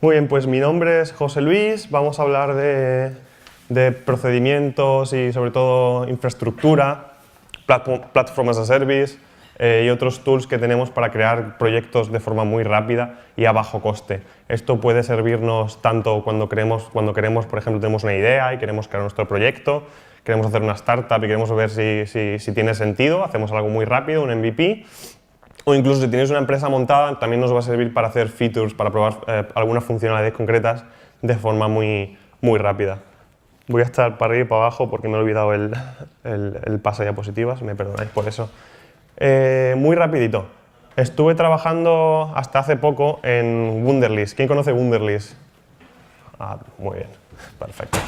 Muy bien, pues mi nombre es José Luis. Vamos a hablar de procedimientos y sobre todo infraestructura, Platform as a Service y otros tools que tenemos para crear proyectos de forma muy rápida y a bajo coste. Esto puede servirnos tanto cuando queremos, por ejemplo, tenemos una idea y queremos crear nuestro proyecto, queremos hacer una startup y queremos ver si tiene sentido, hacemos algo muy rápido, un MVP. O incluso si tienes una empresa montada, también nos va a servir para hacer features, para probar algunas funcionalidades concretas de forma muy rápida. Voy a estar para arriba y para abajo porque me he olvidado el pase de diapositivas, me perdonáis por eso. Muy rapidito. Estuve trabajando hasta hace poco en Wunderlist. ¿Quién conoce Wunderlist? Ah, muy bien, perfecto.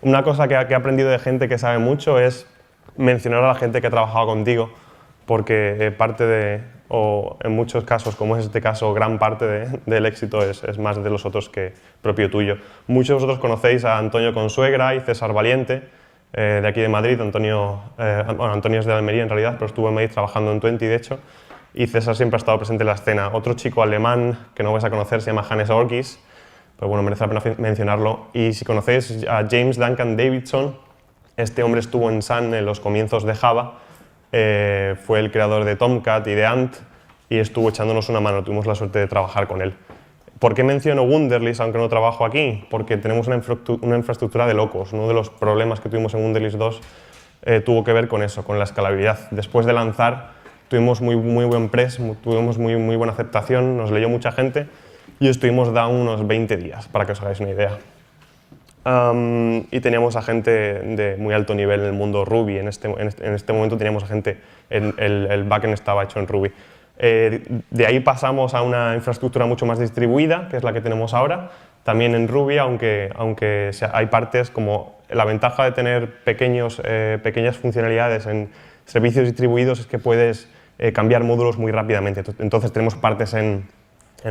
Una cosa que he aprendido de gente que sabe mucho es mencionar a la gente que ha trabajado contigo, porque o en muchos casos, como es este caso, gran parte del éxito es más de los otros que propio tuyo. Muchos de vosotros conocéis a Antonio Consuegra y César Valiente, de aquí de Madrid. Antonio es de Almería en realidad, pero estuvo en Madrid trabajando en Twenty, de hecho, y César siempre ha estado presente en la escena. Otro chico alemán que no vais a conocer se llama Hannes Orkis, pero bueno, merece la pena mencionarlo. Y si conocéis a James Duncan Davidson, este hombre estuvo en Sun en los comienzos de Java. Fue el creador de Tomcat y de Ant y estuvo echándonos una mano, tuvimos la suerte de trabajar con él. ¿Por qué menciono Wunderlist aunque no trabajo aquí? Porque tenemos una infraestructura de locos. Uno de los problemas que tuvimos en Wunderlist 2 tuvo que ver con eso, con la escalabilidad. Después de lanzar tuvimos muy buen press, tuvimos muy buena aceptación, nos leyó mucha gente y estuvimos down unos 20 días, para que os hagáis una idea. Y teníamos a gente de muy alto nivel en el mundo Ruby. En este momento teníamos a gente, el backend estaba hecho en Ruby. De ahí pasamos a una infraestructura mucho más distribuida, que es la que tenemos ahora, también en Ruby, aunque hay partes como la ventaja de tener pequeñas funcionalidades en servicios distribuidos es que puedes cambiar módulos muy rápidamente. Entonces tenemos partes en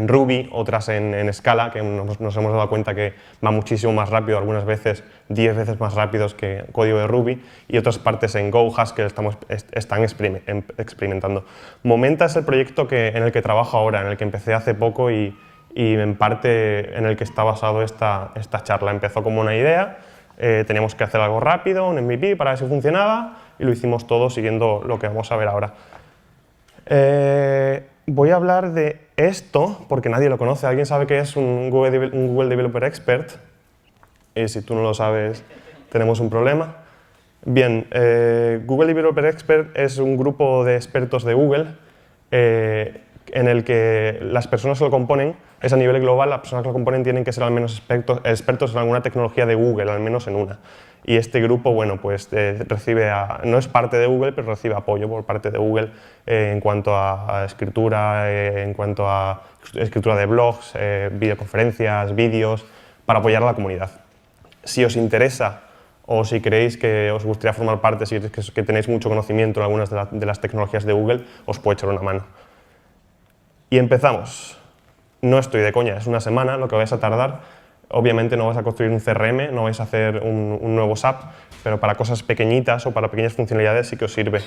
Ruby, otras en Scala, que nos hemos dado cuenta que va muchísimo más rápido, algunas veces 10 veces más rápidos que código de Ruby, y otras partes en Go, Haskell están experimentando. Momenta es el proyecto en el que trabajo ahora, en el que empecé hace poco y en parte en el que está basado esta charla. Empezó como una idea, teníamos que hacer algo rápido, un MVP para ver si funcionaba, y lo hicimos todo siguiendo lo que vamos a ver ahora. Voy a hablar de esto porque nadie lo conoce. ¿Alguien sabe qué es un Google Developer Expert? Y si tú no lo sabes, tenemos un problema. Bien, Google Developer Expert es un grupo de expertos de Google en el que las personas que lo componen, es a nivel global, las personas que lo componen tienen que ser al menos expertos en alguna tecnología de Google, al menos en una. Y este grupo, bueno, pues no es parte de Google, pero recibe apoyo por parte de Google en cuanto a escritura, en cuanto a escritura de blogs, videoconferencias, vídeos, para apoyar a la comunidad. Si os interesa o si creéis que os gustaría formar parte, si creéis que tenéis mucho conocimiento en algunas de las tecnologías de Google, os puedo echar una mano. Y empezamos. No estoy de coña, es una semana lo que vais a tardar. Obviamente no vais a construir un CRM, no vais a hacer un nuevo SAP, pero para cosas pequeñitas o para pequeñas funcionalidades sí que os sirve.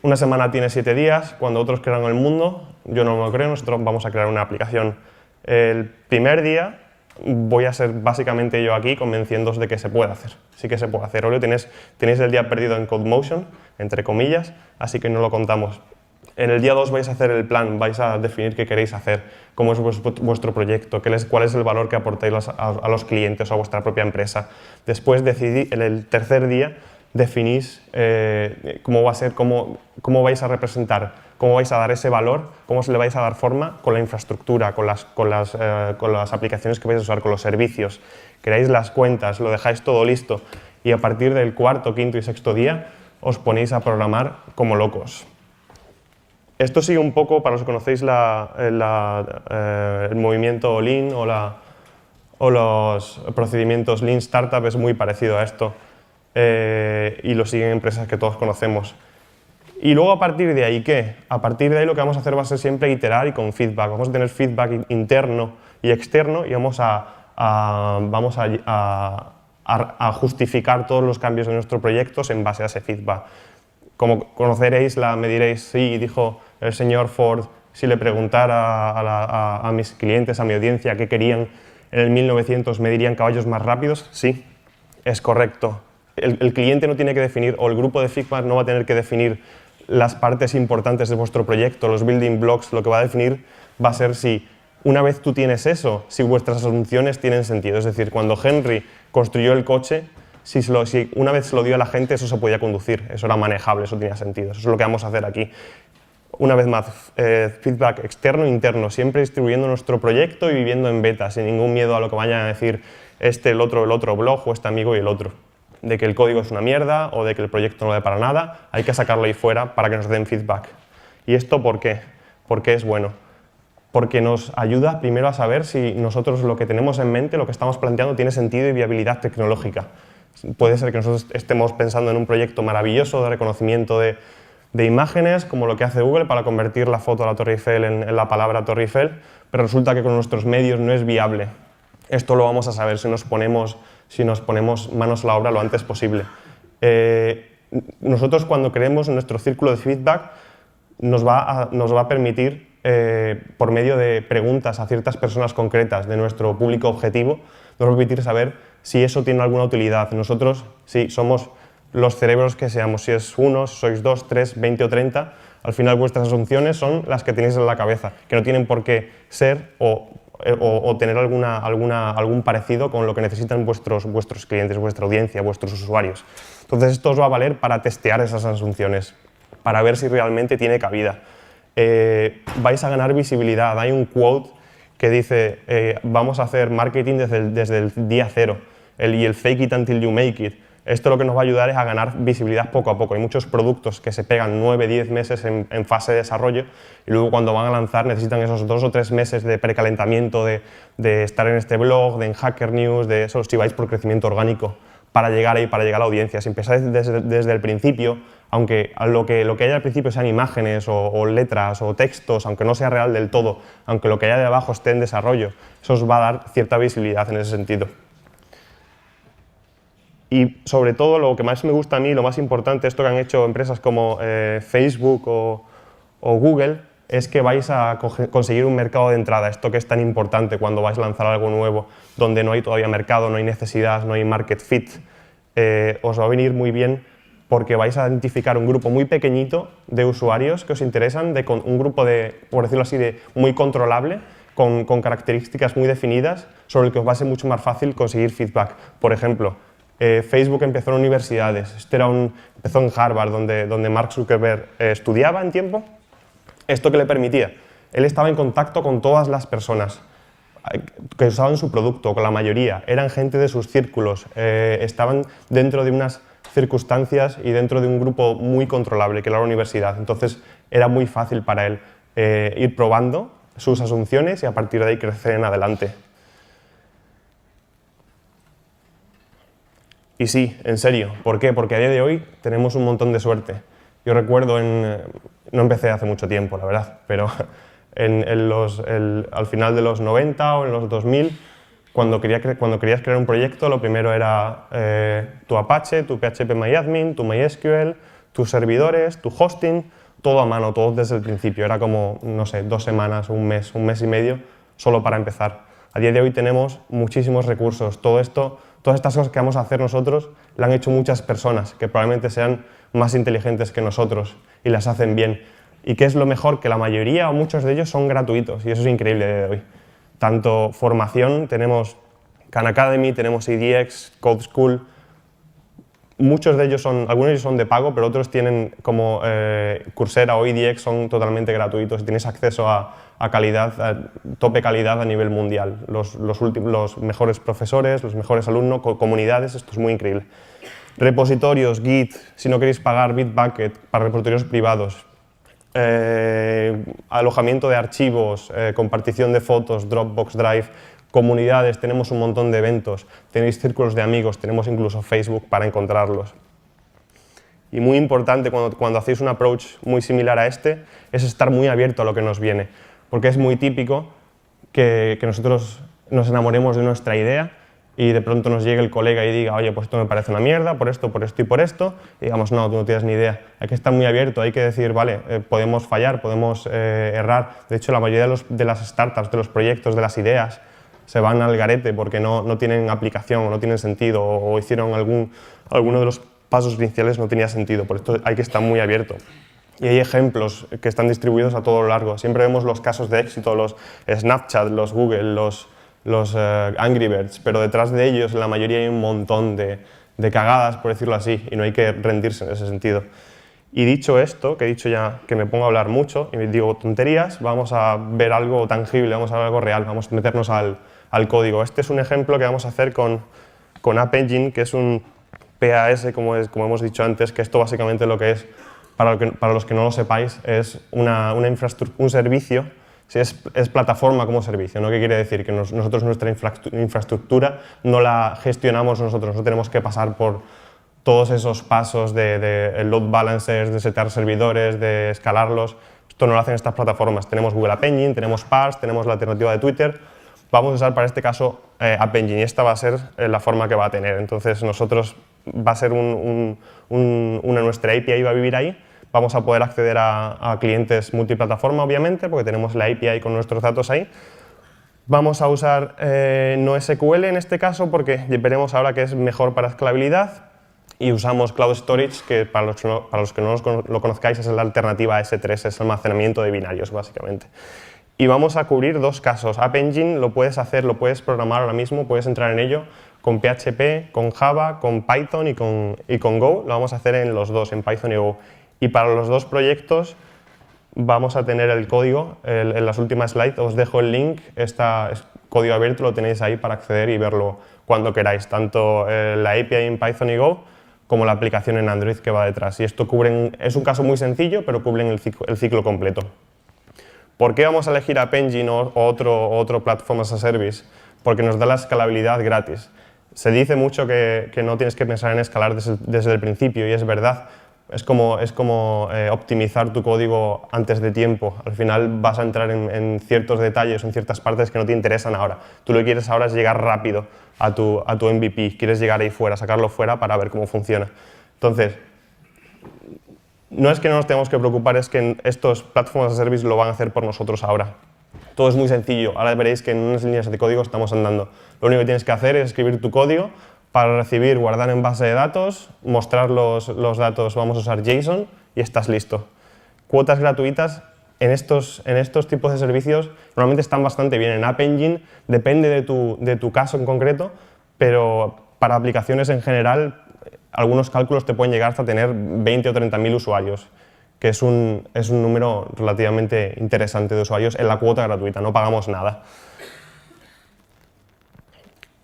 Una semana tiene 7 días, cuando otros crean el mundo, yo no me lo creo, nosotros vamos a crear una aplicación. El primer día voy a ser básicamente yo aquí convenciéndoos de que se puede hacer. Sí que se puede hacer. Hoy tenéis el día perdido en CodeMotion, entre comillas, así que no lo contamos. En el día 2 vais a hacer el plan, vais a definir qué queréis hacer, cómo es vuestro proyecto, cuál es el valor que aportáis a los clientes o a vuestra propia empresa. Después, en el tercer día, definís cómo va a ser, cómo vais a representar, cómo vais a dar ese valor, cómo se le vais a dar forma con la infraestructura, con las aplicaciones que vais a usar, con los servicios. Creáis las cuentas, lo dejáis todo listo y a partir del cuarto, quinto y sexto día os ponéis a programar como locos. Esto sigue un poco, para los que conocéis el movimiento Lean o los procedimientos Lean Startup, es muy parecido a esto y lo siguen empresas que todos conocemos. Y luego a partir de ahí, ¿qué? A partir de ahí lo que vamos a hacer va a ser siempre iterar y con feedback. Vamos a tener feedback interno y externo y vamos a justificar todos los cambios de nuestros proyectos en base a ese feedback. Como conoceréis, me diréis, sí, dijo el señor Ford si le preguntara a mis clientes, a mi audiencia, qué querían en el 1900, ¿me dirían caballos más rápidos? Sí, es correcto. El cliente no tiene que definir, o el grupo de feedback no va a tener que definir las partes importantes de vuestro proyecto, los building blocks. Lo que va a definir va a ser si, una vez tú tienes eso, si vuestras asunciones tienen sentido. Es decir, cuando Henry construyó el coche, si una vez se lo dio a la gente, eso se podía conducir, eso era manejable, eso tenía sentido. Eso es lo que vamos a hacer aquí. Una vez más, feedback externo e interno, siempre distribuyendo nuestro proyecto y viviendo en beta, sin ningún miedo a lo que vayan a decir el otro blog o este amigo y el otro. De que el código es una mierda o de que el proyecto no vale para nada, hay que sacarlo ahí fuera para que nos den feedback. ¿Y esto por qué? ¿Por qué es bueno? Porque nos ayuda primero a saber si nosotros lo que tenemos en mente, lo que estamos planteando, tiene sentido y viabilidad tecnológica. Puede ser que nosotros estemos pensando en un proyecto maravilloso de reconocimiento de imágenes, como lo que hace Google para convertir la foto de la Torre Eiffel en la palabra Torre Eiffel, pero resulta que con nuestros medios no es viable. Esto lo vamos a saber si nos ponemos manos a la obra lo antes posible. Nosotros, cuando creemos nuestro círculo de feedback, nos va a permitir, por medio de preguntas a ciertas personas concretas de nuestro público objetivo, nos va a permitir saber si eso tiene alguna utilidad. Nosotros, sí, somos los cerebros que seamos, si es uno, si sois 2, 3, 20 o 30, al final vuestras asunciones son las que tenéis en la cabeza, que no tienen por qué ser o tener algún parecido con lo que necesitan vuestros clientes, vuestra audiencia, vuestros usuarios. Entonces esto os va a valer para testear esas asunciones, para ver si realmente tiene cabida. Vais a ganar visibilidad. Hay un quote que dice, vamos a hacer marketing desde el día cero, y el fake it until you make it. Esto lo que nos va a ayudar es a ganar visibilidad poco a poco. Hay muchos productos que se pegan 9, 10 meses en fase de desarrollo y luego cuando van a lanzar necesitan esos 2 o 3 meses de precalentamiento, de estar en este blog, de en Hacker News, de eso si vais por crecimiento orgánico para llegar ahí, para llegar a la audiencia. Si empezáis desde el principio, aunque lo que haya al principio sean imágenes o letras o textos, aunque no sea real del todo, aunque lo que haya de abajo esté en desarrollo, eso os va a dar cierta visibilidad en ese sentido. Y sobre todo, lo que más me gusta a mí, lo más importante, esto que han hecho empresas como Facebook o Google, es que vais a conseguir un mercado de entrada, esto que es tan importante cuando vais a lanzar algo nuevo, donde no hay todavía mercado, no hay necesidad, no hay market fit. Os va a venir muy bien porque vais a identificar un grupo muy pequeñito de usuarios que os interesan, un grupo por decirlo así, muy controlable, con características muy definidas, sobre el que os va a ser mucho más fácil conseguir feedback. Por ejemplo, Facebook empezó en universidades, empezó en Harvard, donde Mark Zuckerberg estudiaba en tiempo. ¿Esto qué le permitía? Él estaba en contacto con todas las personas que usaban su producto, con la mayoría, eran gente de sus círculos, estaban dentro de unas circunstancias y dentro de un grupo muy controlable, que era la universidad. Entonces era muy fácil para él ir probando sus asunciones y a partir de ahí crecer en adelante. Y sí, en serio. ¿Por qué? Porque a día de hoy tenemos un montón de suerte. Yo recuerdo, no empecé hace mucho tiempo, la verdad, pero al final de los 90 o en los 2000, cuando querías crear un proyecto, lo primero era tu Apache, tu PHPMyAdmin, tu MySQL, tus servidores, tu hosting, todo a mano, todo desde el principio. Era como, no sé, 2 semanas, un mes y medio, solo para empezar. A día de hoy tenemos muchísimos recursos. Todas estas cosas que vamos a hacer nosotros las han hecho muchas personas que probablemente sean más inteligentes que nosotros y las hacen bien. ¿Y qué es lo mejor? Que la mayoría o muchos de ellos son gratuitos y eso es increíble a día de hoy. Tanto formación, tenemos Khan Academy, tenemos EDX, Code School. Algunos de ellos son de pago, pero otros tienen como Coursera o EDX son totalmente gratuitos y tienes acceso a calidad, tope calidad a nivel mundial. Los mejores profesores, los mejores alumnos, comunidades, esto es muy increíble. Repositorios, Git, si no queréis pagar, Bitbucket para repositorios privados. Alojamiento de archivos, compartición de fotos, Dropbox Drive, comunidades, tenemos un montón de eventos, tenéis círculos de amigos, tenemos incluso Facebook para encontrarlos. Y muy importante cuando hacéis un approach muy similar a este, es estar muy abierto a lo que nos viene, porque es muy típico que nosotros nos enamoremos de nuestra idea y de pronto nos llegue el colega y diga, oye, pues esto me parece una mierda, por esto y por esto, y digamos, no, tú no tienes ni idea. Hay que estar muy abierto, hay que decir, vale, podemos fallar, podemos errar. De hecho, la mayoría de las startups, de los proyectos, de las ideas, se van al garete porque no tienen aplicación o no tienen sentido o hicieron alguno de los pasos iniciales no tenía sentido. Por esto hay que estar muy abierto. Y hay ejemplos que están distribuidos a todo lo largo. Siempre vemos los casos de éxito, los Snapchat, los Google, los Angry Birds, pero detrás de ellos en la mayoría hay un montón de cagadas, por decirlo así, y no hay que rendirse en ese sentido. Y dicho esto, que he dicho ya que me pongo a hablar mucho y me digo tonterías, vamos a ver algo tangible, vamos a ver algo real, vamos a meternos al código. Este es un ejemplo que vamos a hacer con App Engine, que es un PaaS, como hemos dicho antes, que esto básicamente lo que es, para los que no lo sepáis, es un servicio, si es plataforma como servicio, ¿no? ¿Qué quiere decir? Que nosotros nuestra infraestructura no la gestionamos nosotros, no tenemos que pasar por todos esos pasos de load balancers, de setear servidores, de escalarlos. Esto no lo hacen estas plataformas. Tenemos Google App Engine, tenemos Parse, tenemos la alternativa de Twitter. Vamos a usar para este caso App Engine y esta va a ser la forma que va a tener. Entonces nosotros va a ser nuestra API va a vivir ahí. Vamos a poder acceder a clientes multiplataforma, obviamente, porque tenemos la API con nuestros datos ahí. Vamos a usar NoSQL en este caso porque veremos ahora que es mejor para escalabilidad. Y usamos Cloud Storage, que para los que no lo conozcáis es la alternativa a S3, es almacenamiento de binarios, básicamente. Y vamos a cubrir dos casos. App Engine lo puedes hacer, lo puedes programar ahora mismo, puedes entrar en ello con PHP, con Java, con Python y con Go. Lo vamos a hacer en los dos, en Python y Go. Y para los dos proyectos vamos a tener el código. En las últimas slides os dejo el link. Este código abierto lo tenéis ahí para acceder y verlo cuando queráis, tanto la API en Python y Go como la aplicación en Android que va detrás. Y esto es un caso muy sencillo, pero cubren el ciclo completo. ¿Por qué vamos a elegir App Engine o otro Platform as a Service? Porque nos da la escalabilidad gratis. Se dice mucho que no tienes que pensar en escalar desde el principio, y es verdad. Es como optimizar tu código antes de tiempo. Al final vas a entrar en ciertos detalles, en ciertas partes que no te interesan ahora. Tú lo que quieres ahora es llegar rápido a tu MVP. Quieres llegar ahí fuera, sacarlo fuera para ver cómo funciona. Entonces, no es que no nos tengamos que preocupar, es que estos Platform as a Service lo van a hacer por nosotros ahora. Todo es muy sencillo. Ahora veréis que en unas líneas de código estamos andando. Lo único que tienes que hacer es escribir tu código para recibir, guardar en base de datos, mostrar los datos, vamos a usar JSON y estás listo. Cuotas gratuitas en estos tipos de servicios normalmente están bastante bien. En App Engine depende de tu caso en concreto, pero para aplicaciones en general algunos cálculos te pueden llegar hasta tener 20 o 30.000 usuarios, que es un número relativamente interesante de usuarios en la cuota gratuita, no pagamos nada.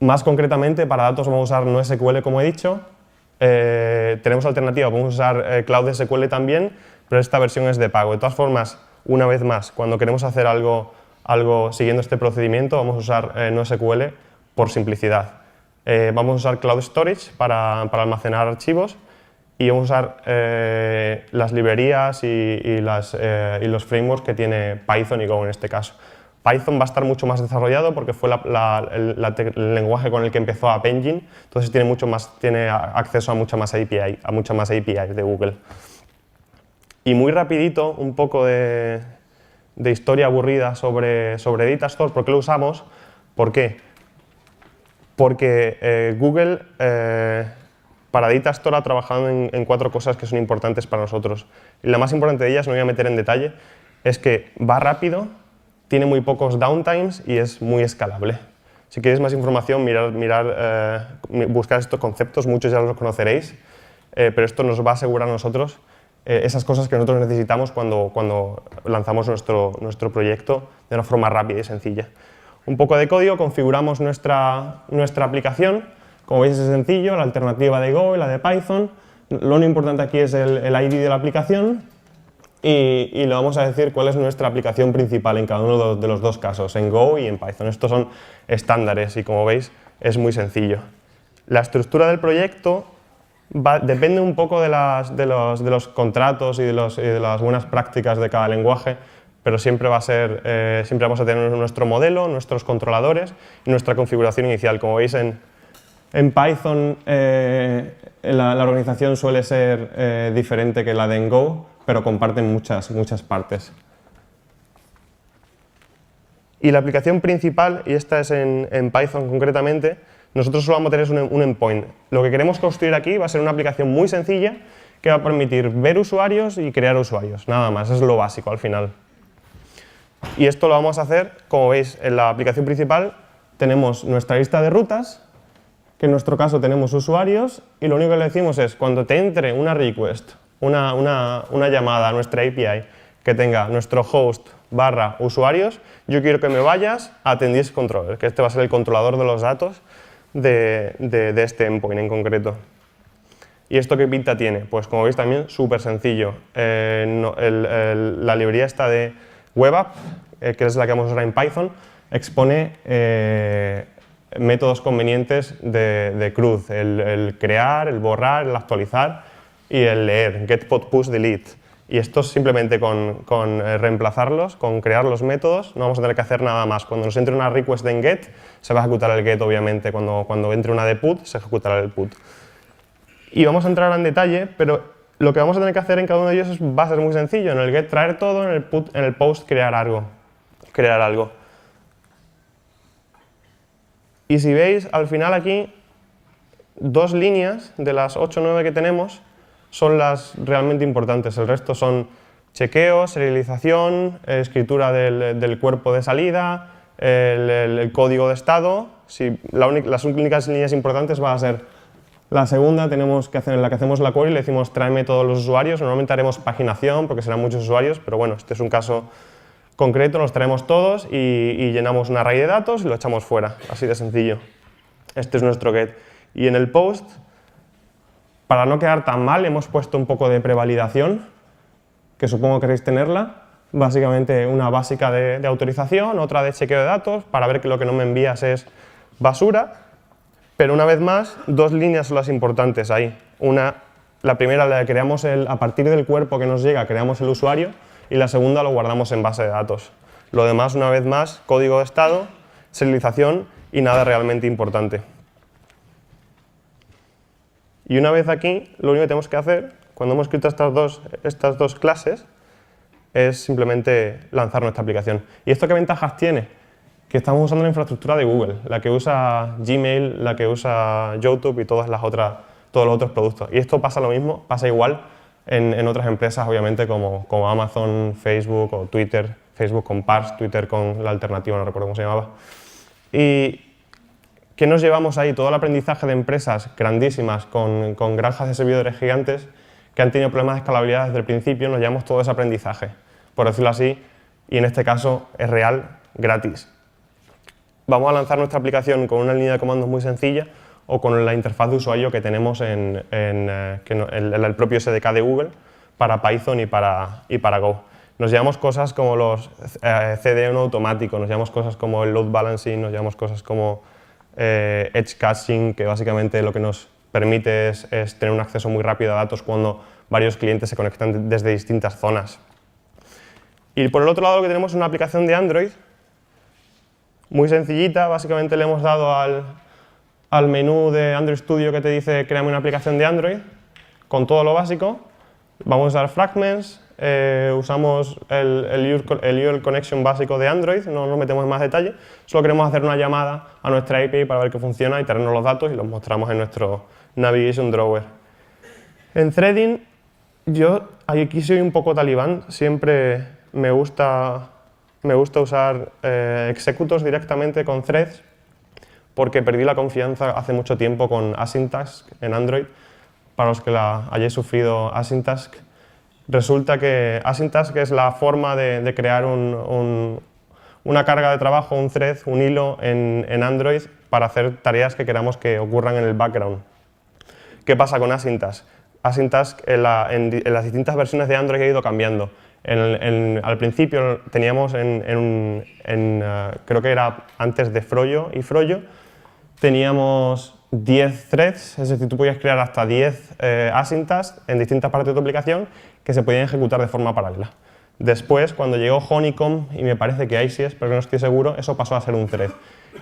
Más concretamente, para datos vamos a usar NoSQL, como he dicho. Tenemos alternativa, podemos usar Cloud SQL también, pero esta versión es de pago. De todas formas, una vez más, cuando queremos hacer algo siguiendo este procedimiento, vamos a usar NoSQL por simplicidad. Vamos a usar Cloud Storage para almacenar archivos y vamos a usar las librerías y los frameworks que tiene Python y Go en este caso. Python va a estar mucho más desarrollado porque fue el lenguaje con el que empezó App Engine, entonces tiene acceso a muchas más APIs de Google. Y muy rapidito, un poco de historia aburrida sobre Datastore. ¿Por qué lo usamos? ¿Por qué? Porque Google para Datastore ha trabajado en 4 cosas que son importantes para nosotros. Y la más importante de ellas, no voy a meter en detalle, es que va rápido, tiene muy pocos downtimes y es muy escalable. Si queréis más información, buscar estos conceptos, muchos ya los conoceréis, pero esto nos va a asegurar a nosotros esas cosas que nosotros necesitamos cuando lanzamos nuestro proyecto de una forma rápida y sencilla. Un poco de código, configuramos nuestra aplicación. Como veis es sencillo, la alternativa de Go y la de Python. Lo único importante aquí es el ID de la aplicación y le vamos a decir cuál es nuestra aplicación principal en cada uno de los dos casos, en Go y en Python. Estos son estándares y como veis es muy sencillo. La estructura del proyecto depende un poco de los contratos y de las buenas prácticas de cada lenguaje, pero siempre vamos a tener nuestro modelo, nuestros controladores y nuestra configuración inicial. Como veis en En Python la organización suele ser diferente que la de en Go, pero comparten muchas partes. Y la aplicación principal, y esta es en Python concretamente, nosotros solo vamos a tener un endpoint. Lo que queremos construir aquí va a ser una aplicación muy sencilla que va a permitir ver usuarios y crear usuarios, nada más, es lo básico al final. Y esto lo vamos a hacer, como veis, en la aplicación principal tenemos nuestra lista de rutas, que en nuestro caso tenemos usuarios, y lo único que le decimos es, cuando te entre una request, una llamada a nuestra API que tenga nuestro host / usuarios, yo quiero que me vayas a Attendees Controller, que este va a ser el controlador de los datos de este endpoint en concreto. ¿Y esto qué pinta tiene? Pues como veis también súper sencillo. La librería esta de Web App, que es la que vamos a usar en Python, expone métodos convenientes de CRUD, el crear, el borrar, el actualizar y el leer, get, put, push, delete. Y esto simplemente con reemplazarlos, con crear los métodos, no vamos a tener que hacer nada más. Cuando nos entre una request en get, se va a ejecutar el get, obviamente. Cuando entre una de put, se ejecutará el put. Y vamos a entrar ahora en detalle, pero lo que vamos a tener que hacer en cada uno de ellos va a ser muy sencillo. En el get traer todo, en el post crear algo. Y si veis, al final aquí, 2 líneas de las 8 o 9 que tenemos son las realmente importantes. El resto son chequeo, serialización, escritura del cuerpo de salida, el código de estado. Las únicas líneas importantes van a ser la segunda, en la que hacemos la query, le decimos tráeme todos los usuarios. Normalmente haremos paginación porque serán muchos usuarios, pero bueno, este es un caso concreto, los traemos todos y llenamos un array de datos y lo echamos fuera, así de sencillo. Este es nuestro get. Y en el post, para no quedar tan mal, hemos puesto un poco de prevalidación, que supongo que queréis tenerla. Básicamente una básica de autorización, otra de chequeo de datos, para ver que lo que no me envías es basura. Pero una vez más, 2 líneas son las importantes ahí. La primera la creamos a partir del cuerpo que nos llega, creamos el usuario, y la segunda lo guardamos en base de datos. Lo demás, una vez más, código de estado, serialización y nada realmente importante. Y una vez aquí, lo único que tenemos que hacer, cuando hemos escrito estas dos clases, es simplemente lanzar nuestra aplicación. ¿Y esto qué ventajas tiene? Que estamos usando la infraestructura de Google, la que usa Gmail, la que usa YouTube y todos los otros productos. Y esto pasa lo mismo, pasa igual en otras empresas, obviamente, como Amazon, Facebook o Twitter. Facebook con Parse, Twitter con la alternativa, no recuerdo cómo se llamaba. Y ¿qué nos llevamos ahí? Todo el aprendizaje de empresas grandísimas con granjas de servidores gigantes que han tenido problemas de escalabilidad desde el principio, nos llevamos todo ese aprendizaje, por decirlo así, y en este caso es real, gratis. Vamos a lanzar nuestra aplicación con una línea de comandos muy sencilla o con la interfaz de usuario que tenemos en el propio SDK de Google para Python y para Go. Nos llevamos cosas como los CDN automático, nos llevamos cosas como el load balancing, nos llevamos cosas como edge caching, que básicamente lo que nos permite es tener un acceso muy rápido a datos cuando varios clientes se conectan desde distintas zonas. Y por el otro lado lo que tenemos es una aplicación de Android muy sencillita. Básicamente le hemos dado al menú de Android Studio que te dice créame una aplicación de Android con todo lo básico. Vamos a usar fragments, usamos el URL connection básico de Android, no nos metemos en más detalle, solo queremos hacer una llamada a nuestra API para ver que funciona y traernos los datos y los mostramos en nuestro Navigation Drawer. En threading, yo aquí soy un poco talibán, siempre me gusta usar executors directamente con threads porque perdí la confianza hace mucho tiempo con Asyntask en Android. Para los que hayáis sufrido Asyntask, resulta que Asyntask es la forma de crear una carga de trabajo, un thread, un hilo en Android para hacer tareas que queramos que ocurran en el background. ¿Qué pasa con Asyntask? Asyntask en las distintas versiones de Android ha ido cambiando. Al principio teníamos creo que era antes de Froyo y Froyo, teníamos 10 threads, es decir, tú podías crear hasta 10 Asyntask en distintas partes de tu aplicación que se podían ejecutar de forma paralela. Después, cuando llegó Honeycomb, y me parece que ICS, pero no estoy seguro, eso pasó a ser un thread.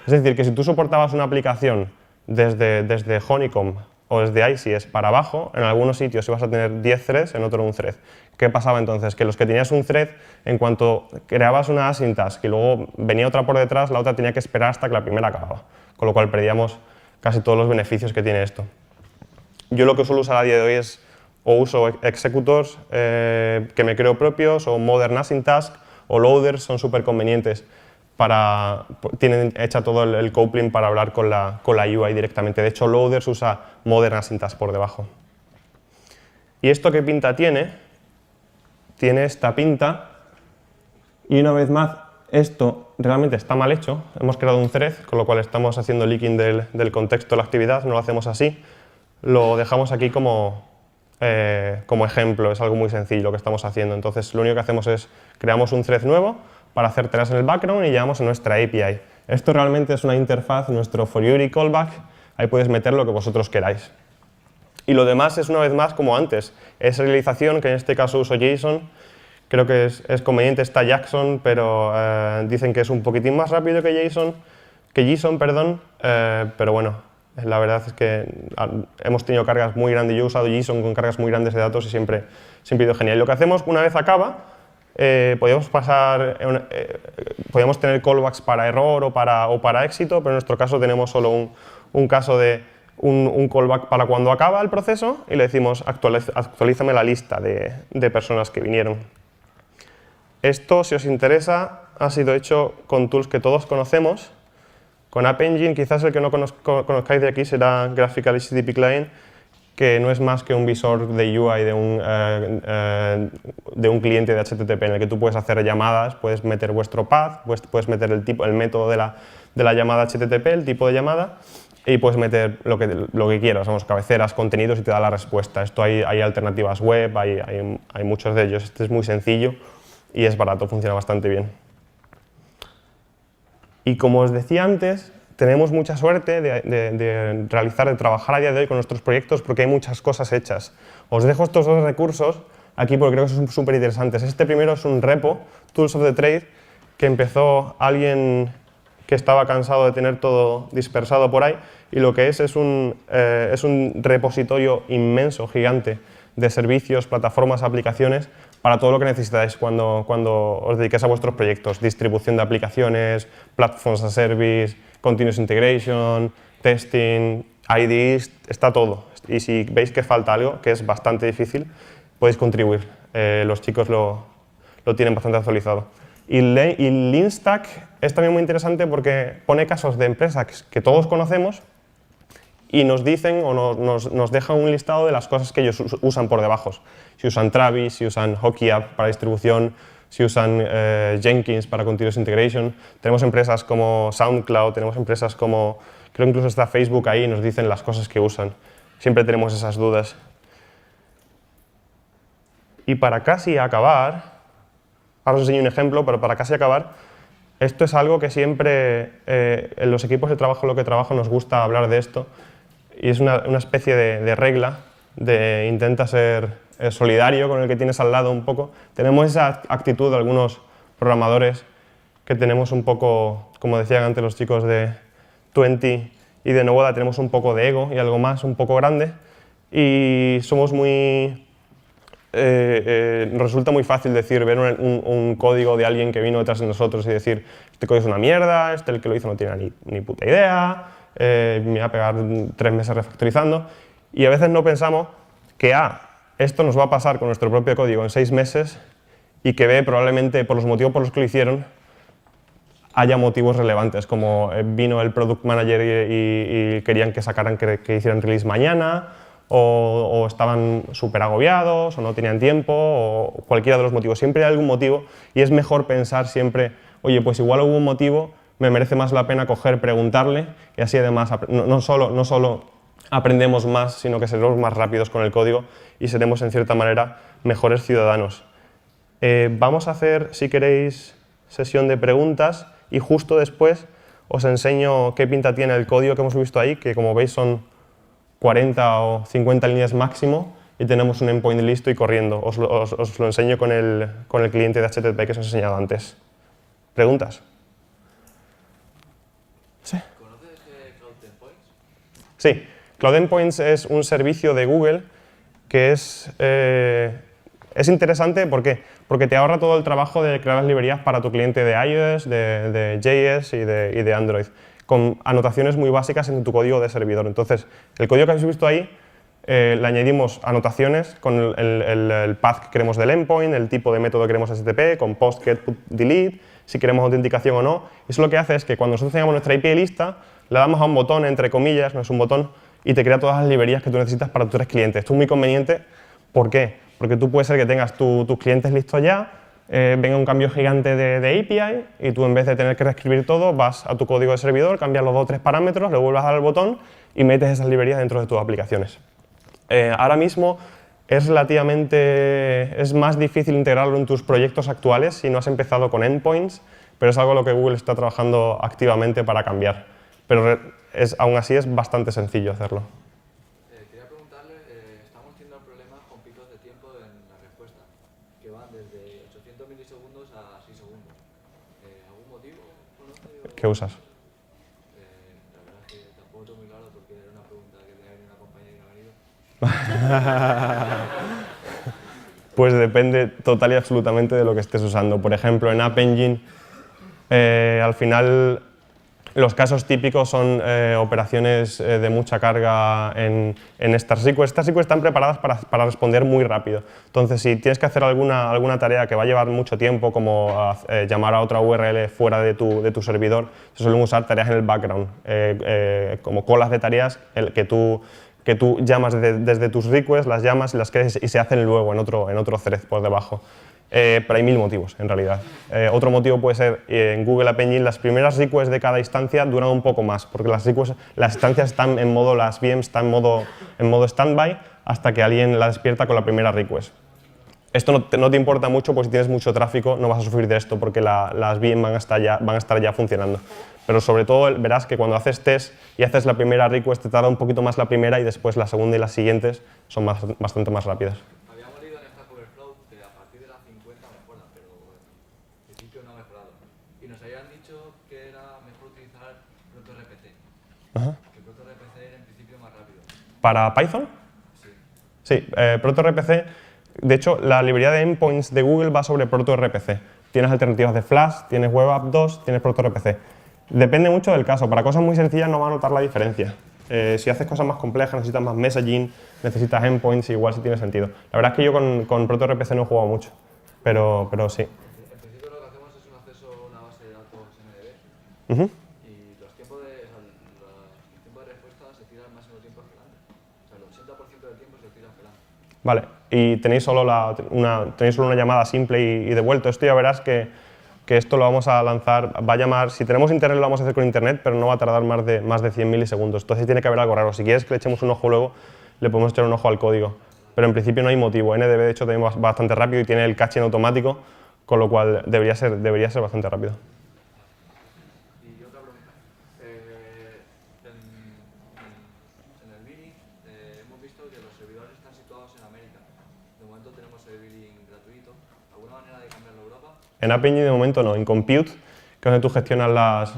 Es decir, que si tú soportabas una aplicación desde Honeycomb o desde ICS para abajo, en algunos sitios ibas a tener 10 threads, en otro un thread. ¿Qué pasaba entonces? Que los que tenías un thread, en cuanto creabas una async task y luego venía otra por detrás, la otra tenía que esperar hasta que la primera acababa, con lo cual perdíamos casi todos los beneficios que tiene esto. Yo lo que suelo usar a día de hoy es o uso executors que me creo propios, o modern async task, o loaders, son súper convenientes. Tienen hecha todo el coupling para hablar con la UI directamente. De hecho, Loaders usa Modern Async Task por debajo. ¿Y esto qué pinta tiene? Tiene esta pinta. Y una vez más, esto realmente está mal hecho. Hemos creado un thread, con lo cual estamos haciendo leaking del contexto de la actividad. No lo hacemos así. Lo dejamos aquí como ejemplo. Es algo muy sencillo lo que estamos haciendo. Entonces, lo único que hacemos es creamos un thread nuevo para hacer tareas en el background y llegamos a nuestra API. Esto realmente es una interfaz, nuestro ForYuri callback, ahí podéis meter lo que vosotros queráis. Y lo demás es una vez más como antes, es realización, que en este caso uso JSON, creo que es conveniente, está Jackson, pero dicen que es un poquitín más rápido que JSON, pero bueno, la verdad es que hemos tenido cargas muy grandes, yo he usado JSON con cargas muy grandes de datos y siempre ha ido genial. Y lo que hacemos una vez acaba, podíamos tener callbacks para error o para éxito, pero en nuestro caso tenemos solo un caso de un callback para cuando acaba el proceso y le decimos actualízame la lista de personas que vinieron. Esto, si os interesa, ha sido hecho con tools que todos conocemos. Con App Engine, quizás el que no conozcáis de aquí será Graphical HTTP Client, que no es más que un visor de UI de un cliente de HTTP en el que tú puedes hacer llamadas, puedes meter vuestro path, puedes meter el método de la llamada HTTP, el tipo de llamada, y puedes meter lo que quieras, vamos, cabeceras, contenidos y te da la respuesta. Esto hay alternativas web, hay muchos de ellos. Este es muy sencillo y es barato, funciona bastante bien. Y como os decía antes, tenemos mucha suerte de trabajar a día de hoy con nuestros proyectos porque hay muchas cosas hechas. Os dejo estos dos recursos aquí porque creo que son súper interesantes. Este primero es un repo, Tools of the Trade, que empezó alguien que estaba cansado de tener todo dispersado por ahí, y lo que es un repositorio inmenso, gigante, de servicios, plataformas, aplicaciones, para todo lo que necesitáis cuando os dediquéis a vuestros proyectos. Distribución de aplicaciones, platforms as a service, continuous integration, testing, IDEs, está todo. Y si veis que falta algo, que es bastante difícil, podéis contribuir. Los chicos lo tienen bastante actualizado. Y Lean Stack es también muy interesante porque pone casos de empresas que todos conocemos y nos dicen o nos dejan un listado de las cosas que ellos usan por debajo. Si usan Travis, si usan HockeyApp para distribución, si usan Jenkins para Continuous Integration. Tenemos empresas como SoundCloud, tenemos empresas como, creo incluso está Facebook ahí y nos dicen las cosas que usan. Siempre tenemos esas dudas. Y para casi acabar, ahora os enseño un ejemplo, pero para casi acabar, esto es algo que siempre en los equipos de trabajo en lo que trabajo nos gusta hablar de esto, y es una especie de regla de intenta ser solidario con el que tienes al lado un poco. Tenemos esa actitud de algunos programadores que tenemos un poco, como decían antes los chicos de 20 y de Novoda, tenemos un poco de ego y algo más, un poco grande, y somos muy... nos resulta muy fácil ver un código de alguien que vino detrás de nosotros y decir este código es una mierda, el que lo hizo no tiene ni puta idea, me va a pegar 3 meses refactorizando, y a veces no pensamos que esto nos va a pasar con nuestro propio código en 6 meses y que B, probablemente por los motivos por los que lo hicieron haya motivos relevantes, como vino el product manager y querían que hicieran release mañana, o estaban súper agobiados, o no tenían tiempo, o cualquiera de los motivos. Siempre hay algún motivo y es mejor pensar siempre, oye, pues igual hubo un motivo, me merece más la pena preguntarle, y así además no solo aprendemos más, sino que seremos más rápidos con el código y seremos en cierta manera mejores ciudadanos. Vamos a hacer, si queréis, sesión de preguntas y justo después os enseño qué pinta tiene el código que hemos visto ahí, que como veis son 40 o 50 líneas máximo y tenemos un endpoint listo y corriendo. Os lo enseño con el cliente de HTTP que os he enseñado antes. ¿Preguntas? ¿Sí? ¿Conoces Cloud Endpoints? Sí, Cloud Endpoints es un servicio de Google que es interesante porque te ahorra todo el trabajo de crear las librerías para tu cliente de iOS, de JS y de Android, con anotaciones muy básicas en tu código de servidor. Entonces, el código que habéis visto ahí, le añadimos anotaciones con el path que queremos del endpoint, el tipo de método que queremos HTTP, con post, get, put, delete, si queremos autenticación o no. Eso lo que hace es que cuando nosotros tengamos nuestra API lista, le damos a un botón, entre comillas, no es un botón, y te crea todas las librerías que tú necesitas para tus tres clientes. Esto es muy conveniente. ¿Por qué? Porque tú puedes ser que tengas tus clientes listos ya, venga un cambio gigante de API y tú en vez de tener que reescribir todo, vas a tu código de servidor, cambias los 2 o 3 parámetros, le vuelves a dar al botón y metes esas librerías dentro de tus aplicaciones. Ahora mismo es más difícil integrarlo en tus proyectos actuales si no has empezado con endpoints, pero es algo lo que Google está trabajando activamente para cambiar. Pero aún así es bastante sencillo hacerlo. Quería preguntarle, estamos teniendo problemas con picos de tiempo en la respuesta, que van desde 800 milisegundos a 6 segundos. ¿Algún motivo conoce? ¿Qué usas? La verdad es que tampoco tengo muy claro porque era una pregunta que tenía una compañera y no ha venido. Pues depende total y absolutamente de lo que estés usando. Por ejemplo, en App Engine, al final, los casos típicos son operaciones de mucha carga en Star SQL. Estas SQL están preparadas para responder muy rápido. Entonces, si tienes que hacer alguna tarea que va a llevar mucho tiempo, como llamar a otra URL fuera de tu servidor, se suelen usar tareas en el background, como colas de tareas que tú llamas desde tus requests, las llamas y las crees y se hacen luego en otro thread por debajo. Pero hay 1000 motivos, en realidad. Otro motivo puede ser, en Google App Engine, las primeras requests de cada instancia duran un poco más, porque las instancias están en modo, las VMs están en modo standby hasta que alguien la despierta con la primera request. Esto no te importa mucho, porque si tienes mucho tráfico no vas a sufrir de esto, porque las VMs van a estar ya funcionando. Pero sobre todo verás que cuando haces test y haces la primera request, te tarda un poquito más la primera y después la segunda y las siguientes son bastante más rápidas. Habíamos leído en Stack Overflow que a partir de las 50 mejora, pero en principio no ha mejorado. Y nos habían dicho que era mejor utilizar ProtoRPC. Ajá. Que ProtoRPC era en principio más rápido. ¿Para Python? Sí. Sí, ProtoRPC, de hecho, la librería de endpoints de Google va sobre ProtoRPC. Tienes alternativas de Flash, tienes Web App 2, tienes ProtoRPC. Depende mucho del caso. Para cosas muy sencillas no va a notar la diferencia. Si haces cosas más complejas, necesitas más messaging, necesitas endpoints, igual sí tiene sentido. La verdad es que yo con ProtoRPC no he jugado mucho, pero sí. En principio lo que hacemos es un acceso a una base de datos MDB. Y los tiempos de respuesta se tiran al máximo tiempo esperando. O sea, el 80% del tiempo se tira esperando. Vale, y tenéis solo una llamada simple y devuelto. Esto ya verás que esto lo vamos a lanzar, va a llamar, si tenemos internet lo vamos a hacer con internet, pero no va a tardar más de 100 milisegundos. Entonces tiene que haber algo raro. Si quieres que le echemos un ojo luego, le podemos echar un ojo al código. Pero en principio no hay motivo. NDB de hecho también va bastante rápido y tiene el cache en automático, con lo cual debería ser bastante rápido. Y otra pregunta. En el billing hemos visto que los servidores están situados en América. De momento tenemos el billing gratuito. ¿Alguna manera de cambiarlo a Europa? En App Engine de momento no. En Compute, que es donde tú gestionas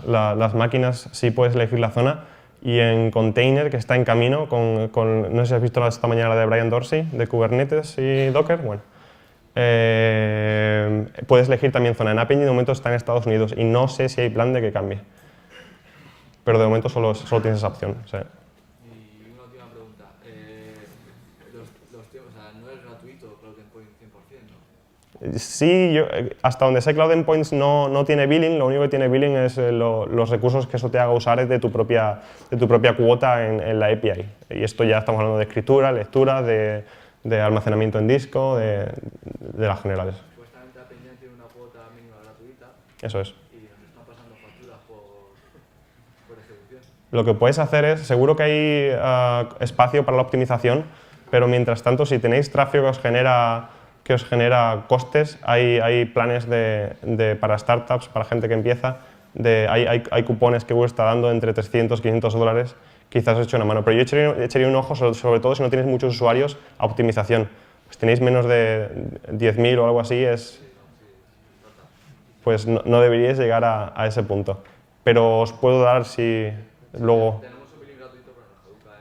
las máquinas, sí puedes elegir la zona. Y en Container, que está en camino, no sé si has visto esta mañana la de Brian Dorsey, de Kubernetes y Docker, bueno. Puedes elegir también zona. En App Engine de momento está en Estados Unidos y no sé si hay plan de que cambie. Pero de momento solo tienes esa opción. O sea. Y una última pregunta. Los tiempos, o sea, no es gratuito Cloud Endpoint 100%, ¿no? Sí, hasta donde sé Cloud Endpoints no tiene billing, lo único que tiene billing es los recursos que eso te haga usar es de tu propia cuota en la API. Y esto ya estamos hablando de escritura, lectura, de almacenamiento en disco, de las generales. Supuestamente App Engine tiene una cuota mínima gratuita. Eso es. Y nos están pasando facturas por ejecución. Lo que puedes hacer es, seguro que hay espacio para la optimización, pero mientras tanto, si tenéis tráfico que os genera costes, hay planes para startups, para gente que empieza, hay cupones que Google está dando entre 300 y 500 dólares, quizás os eche una mano. Pero yo echaría un ojo, sobre todo si no tienes muchos usuarios, a optimización. Si tenéis menos de 10.000 o algo así, pues no deberíais llegar a ese punto. Pero os puedo dar si luego... Tenemos un billing gratuito, pero nos caduca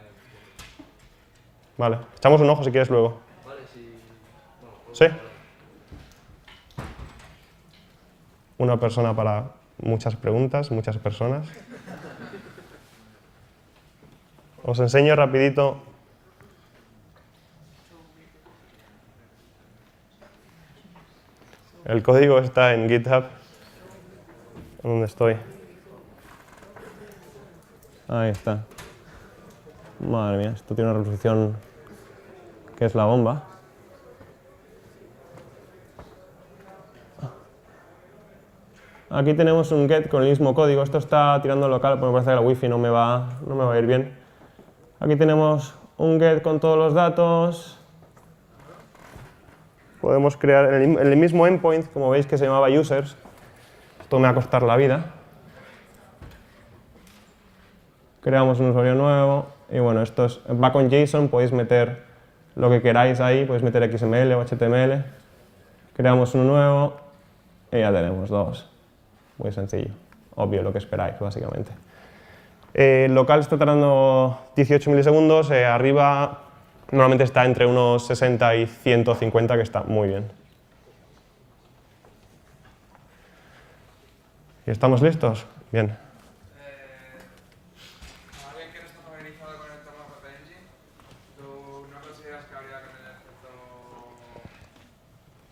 Vale, echamos un ojo si quieres luego. Vale, sí. Bueno, ¿Sí? Una persona para muchas preguntas, muchas personas. Os enseño rapidito. El código está en GitHub, donde estoy. Ahí está. Madre mía, esto tiene una resolución que es la bomba. Aquí tenemos un get con el mismo código. Esto está tirando local, porque me parece que la wifi no me va a ir bien. Aquí tenemos un get con todos los datos. Podemos crear en el mismo endpoint, como veis que se llamaba users. Esto me va a costar la vida. Creamos un usuario nuevo. Y bueno, esto va con JSON, podéis meter lo que queráis ahí, podéis meter XML o HTML. Creamos uno nuevo y ya tenemos dos. Muy sencillo. Obvio lo que esperáis, básicamente. Local está tardando 18 milisegundos. Arriba normalmente está entre unos 60 y 150, que está muy bien. ¿Y estamos listos? Bien. Alguien que no está familiarizado con el entorno App Engine, ¿tú no consideras que habría que tener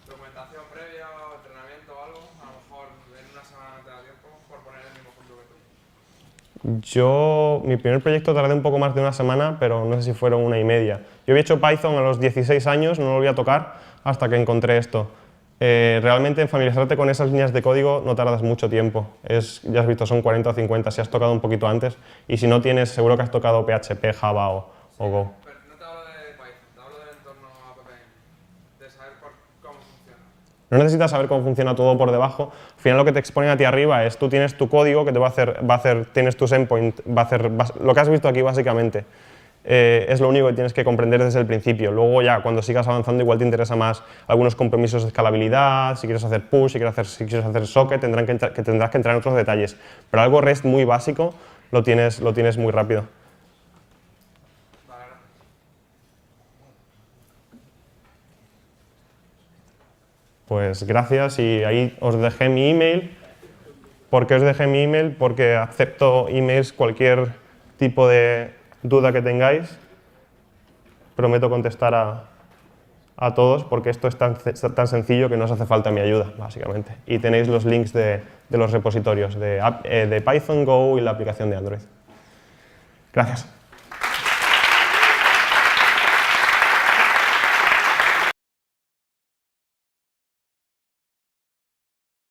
documentación previa o entrenamiento o algo? A lo mejor en una semana no te da tiempo, por poner el mismo ejemplo que tú. Mi primer proyecto tardé un poco más de una semana, pero no sé si fueron 1 y media. Yo había hecho Python a los 16 años, no lo volví a tocar hasta que encontré esto. Realmente en familiarizarte con esas líneas de código no tardas mucho tiempo. Ya has visto, son 40 o 50 si has tocado un poquito antes. Y si no tienes, seguro que has tocado PHP, Java o Go. Pero no te hablo de Python, te hablo del entorno App Engine, de saber cómo funciona. No necesitas saber cómo funciona todo por debajo. Al final lo que te exponen a ti arriba es, tú tienes tu código que te va a hacer, tienes tus endpoints, lo que has visto aquí básicamente. Es lo único que tienes que comprender desde el principio. Luego ya cuando sigas avanzando igual te interesa más algunos compromisos de escalabilidad, si quieres hacer push, si quieres hacer socket, tendrás que entrar en otros detalles. Pero algo REST muy básico lo tienes muy rápido. Vale, Pues gracias y ahí os dejé mi email. ¿Por qué os dejé mi email? Porque acepto emails, cualquier tipo de duda que tengáis. Prometo contestar a todos porque esto es tan sencillo que no os hace falta mi ayuda, básicamente. Y tenéis los links de los repositorios de Python, Go y la aplicación de Android. Gracias.